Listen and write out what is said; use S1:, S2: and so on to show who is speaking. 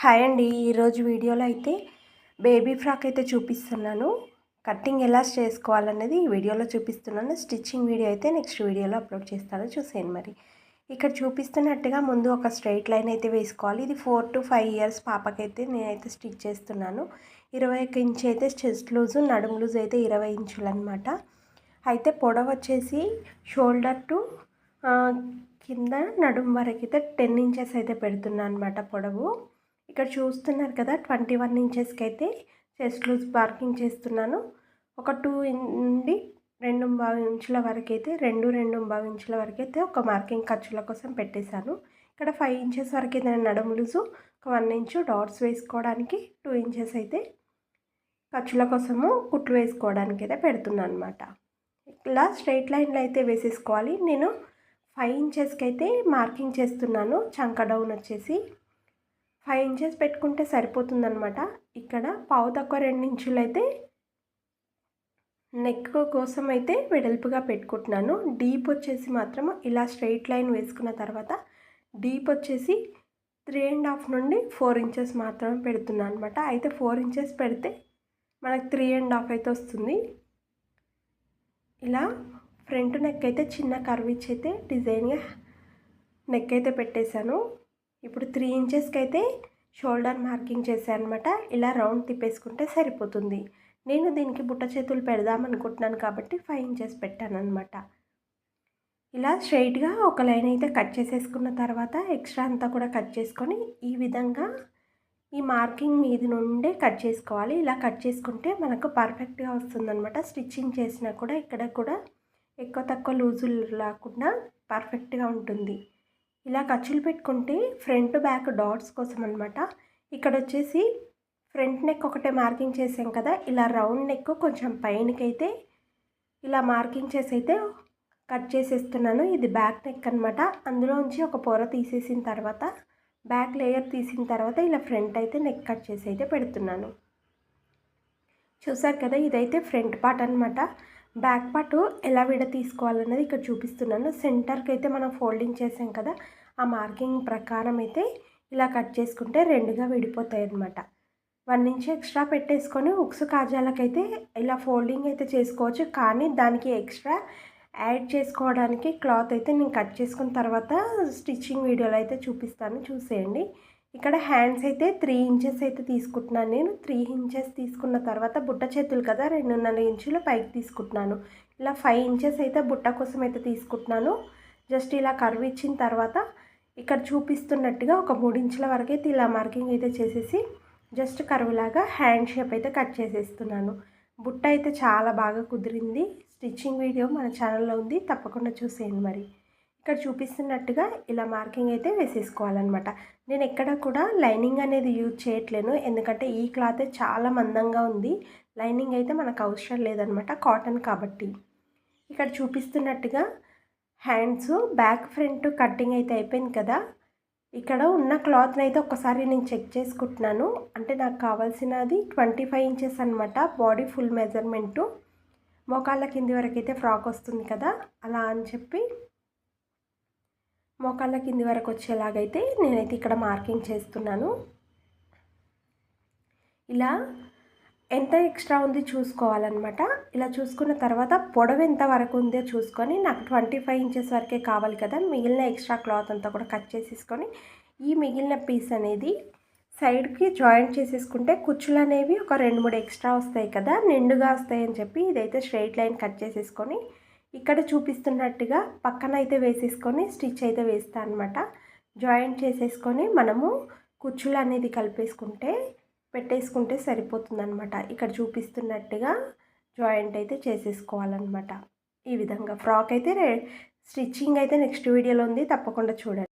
S1: Hi అండి. ఈరోజు వీడియోలో అయితే బేబీ ఫ్రాక్ అయితే చూపిస్తున్నాను. కటింగ్ ఎలా చేసుకోవాలనేది ఈ వీడియోలో చూపిస్తున్నాను. స్టిచ్చింగ్ వీడియో అయితే నెక్స్ట్ వీడియోలో అప్లోడ్ చేస్తాను, చూసేయండి. మరి ఇక్కడ చూపిస్తున్నట్టుగా ముందు ఒక స్ట్రైట్ లైన్ అయితే వేసుకోవాలి. ఇది 4 to 5 ఇయర్స్ పాపకైతే నేనైతే స్టిచ్ చేస్తున్నాను. 21 ఇంచ్ అయితే చెస్ట్ లూజు, నడుము లూజ్ అయితే 20 ఇంచులు అనమాట. అయితే పొడవు వచ్చేసి షోల్డర్ టు కింద నడుము వరకు అయితే 10 ఇంచెస్ అయితే పెడుతున్నాను అనమాట పొడవు. ఇక్కడ చూస్తున్నారు కదా, 21 ఇంచెస్కి అయితే చెస్ట్ లూజ్ మార్కింగ్ చేస్తున్నాను. ఒక 2 నుండి 2.5 ఇంచుల వరకు అయితే 2.5 ఇంచుల వరకు అయితే ఒక మార్కింగ్ ఖర్చుల కోసం పెట్టేశాను. ఇక్కడ 5 ఇంచెస్ వరకు అయితే నడుము లూజు, ఒక 1 ఇంచు డాట్స్ వేసుకోవడానికి, 2 ఇంచెస్ అయితే ఖర్చుల కోసము కుట్లు వేసుకోవడానికి అయితే పెడుతున్నాను అనమాట. ఇలా స్ట్రైట్ లైన్లో అయితే వేసేసుకోవాలి. నేను 5 ఇంచెస్కి అయితే మార్కింగ్ చేస్తున్నాను. చంక డౌన్ వచ్చేసి 5 ఇంచెస్ పెట్టుకుంటే సరిపోతుందనమాట. ఇక్కడ పావు తక్కువ 2 ఇంచులు అయితే నెక్ కోసం అయితే వెడల్పుగా పెట్టుకుంటున్నాను. డీప్ వచ్చేసి మాత్రం ఇలా స్ట్రైట్ లైన్ వేసుకున్న తర్వాత డీప్ వచ్చేసి 3.5 నుండి 4 ఇంచెస్ మాత్రమే పెడుతున్నాను అనమాట. అయితే 4 ఇంచెస్ పెడితే మనకు 3.5 అయితే వస్తుంది. ఇలా ఫ్రంట్ నెక్ అయితే చిన్న కర్వ్ ఇచ్చి అయితే డిజైన్గా నెక్ అయితే పెట్టేశాను. ఇప్పుడు 3 ఇంచెస్కి అయితే షోల్డర్ మార్కింగ్ చేశాను అనమాట. ఇలా రౌండ్ తిప్పేసుకుంటే సరిపోతుంది. నేను దీనికి బుట్ట చేతులు పెడదామనుకుంటున్నాను కాబట్టి 5 ఇంచెస్ పెట్టాను అనమాట. ఇలా స్ట్రైట్గా ఒక లైన్ అయితే కట్ చేసేసుకున్న తర్వాత ఎక్స్ట్రా అంతా కూడా కట్ చేసుకొని ఈ విధంగా ఈ మార్కింగ్ మీది నుండే కట్ చేసుకోవాలి. ఇలా కట్ చేసుకుంటే మనకు పర్ఫెక్ట్గా వస్తుందన్నమాట. స్టిచ్చింగ్ చేసినా కూడా ఇక్కడ కూడా ఎక్కువ తక్కువ లూజులు లేకుండా పర్ఫెక్ట్గా ఉంటుంది. ఇలా ఖర్చులు పెట్టుకుంటే ఫ్రంట్ బ్యాక్ డాట్స్ కోసం అనమాట. ఇక్కడ వచ్చేసి ఫ్రంట్ నెక్ ఒకటే మార్కింగ్ చేసాం కదా, ఇలా రౌండ్ నెక్ కొంచెం పైనకైతే ఇలా మార్కింగ్ చేసి అయితే కట్ చేసేస్తున్నాను. ఇది బ్యాక్ నెక్ అనమాట. అందులోంచి ఒక పొర తీసేసిన తర్వాత బ్యాక్ లేయర్ తీసిన తర్వాత ఇలా ఫ్రంట్ అయితే నెక్ కట్ చేసి అయితే పెడుతున్నాను. చూసారు కదా, ఇదైతే ఫ్రంట్ పార్ట్ అనమాట. బ్యాక్ పార్ట్ ఎలా విడ తీసుకోవాలన్నది ఇక్కడ చూపిస్తున్నాను. సెంటర్కి అయితే మనం ఫోల్డింగ్ చేసాం కదా, ఆ మార్కింగ్ ప్రకారం అయితే ఇలా కట్ చేసుకుంటే రెండుగా విడిపోతాయి అన్నమాట. 1 ఇంచ్ ఎక్స్ట్రా పెట్టేసుకొని ఉక్స్ కాజాలకైతే ఇలా ఫోల్డింగ్ అయితే చేసుకోవచ్చు. కానీ దానికి ఎక్స్ట్రా యాడ్ చేసుకోవడానికి క్లాత్ అయితే నేను కట్ చేసుకున్న తర్వాత స్టిచ్చింగ్ వీడియోలో అయితే చూపిస్తాను, చూసేయండి. ఇక్కడ హ్యాండ్స్ అయితే 3 ఇంచెస్ అయితే తీసుకుంటున్నాను నేను. 3 ఇంచెస్ తీసుకున్న తర్వాత బుట్ట చేతులు కదా, 2.5 ఇంచులు పైకి తీసుకుంటున్నాను. ఇలా 5 ఇంచెస్ అయితే బుట్ట కోసం అయితే తీసుకుంటున్నాను. జస్ట్ ఇలా కర్వ్ ఇచ్చిన తర్వాత ఇక్కడ చూపిస్తున్నట్టుగా ఒక 3 ఇంచుల వరకు అయితే ఇలా మార్కింగ్ అయితే చేసేసి జస్ట్ కర్వ్ లాగా హ్యాండ్ షేప్ అయితే కట్ చేసేస్తున్నాను. బుట్ట అయితే చాలా బాగా కుదిరింది. స్టిచ్చింగ్ వీడియో మన ఛానల్లో ఉంది, తప్పకుండా చూసేయండి. మరి ఇక్కడ చూపిస్తున్నట్టుగా ఇలా మార్కింగ్ అయితే వేసేసుకోవాలన్నమాట. నేను ఎక్కడ కూడా లైనింగ్ అనేది యూజ్ చేయట్లేను, ఎందుకంటే ఈ క్లాత్ చాలా మందంగా ఉంది. లైనింగ్ అయితే మనకు అవసరం లేదనమాట, కాటన్ కాబట్టి. ఇక్కడ చూపిస్తున్నట్టుగా హ్యాండ్స్ బ్యాక్ ఫ్రంట్ కటింగ్ అయితే అయిపోయింది కదా. ఇక్కడ ఉన్న క్లాత్ని అయితే ఒకసారి నేను చెక్ చేసుకుంటున్నాను. అంటే నాకు కావాల్సినది 25 ఇంచెస్ అనమాట. బాడీ ఫుల్ మెజర్మెంటు మోకాళ్ళ కింది వరకు అయితే ఫ్రాక్ వస్తుంది కదా, అలా అని చెప్పి మోకాళ్ళ కింది వరకు వచ్చేలాగైతే నేనైతే ఇక్కడ మార్కింగ్ చేస్తున్నాను. ఇలా ఎంత ఎక్స్ట్రా ఉంది చూసుకోవాలన్నమాట. ఇలా చూసుకున్న తర్వాత పొడవు ఎంత వరకు ఉందో చూసుకొని, నాకు 25 ఇంచెస్ వరకే కావాలి కదా, మిగిలిన ఎక్స్ట్రా క్లాత్ అంతా కూడా కట్ చేసేసుకొని ఈ మిగిలిన పీస్ అనేది సైడ్కి జాయింట్ చేసేసుకుంటే కుచ్చులు అనేవి ఒక 2-3 ఎక్స్ట్రా వస్తాయి కదా, నిండుగా వస్తాయని చెప్పి ఇదైతే స్ట్రైట్ లైన్ కట్ చేసేసుకొని ఇక్కడ చూపిస్తున్నట్టుగా పక్కన అయితే వేసేసుకొని స్టిచ్ అయితే వేస్తాను అనమాట. జాయింట్ చేసేసుకొని మనము కుచ్చులు అనేది కలిపేసుకుంటే పెట్టేసుకుంటే సరిపోతుందన్నమాట. ఇక్కడ చూపిస్తున్నట్టుగా జాయింట్ అయితే చేసేసుకోవాలన్నమాట. ఈ విధంగా ఫ్రాక్ అయితే స్టిచ్చింగ్ అయితే నెక్స్ట్ వీడియోలో ఉంది, తప్పకుండా చూడండి.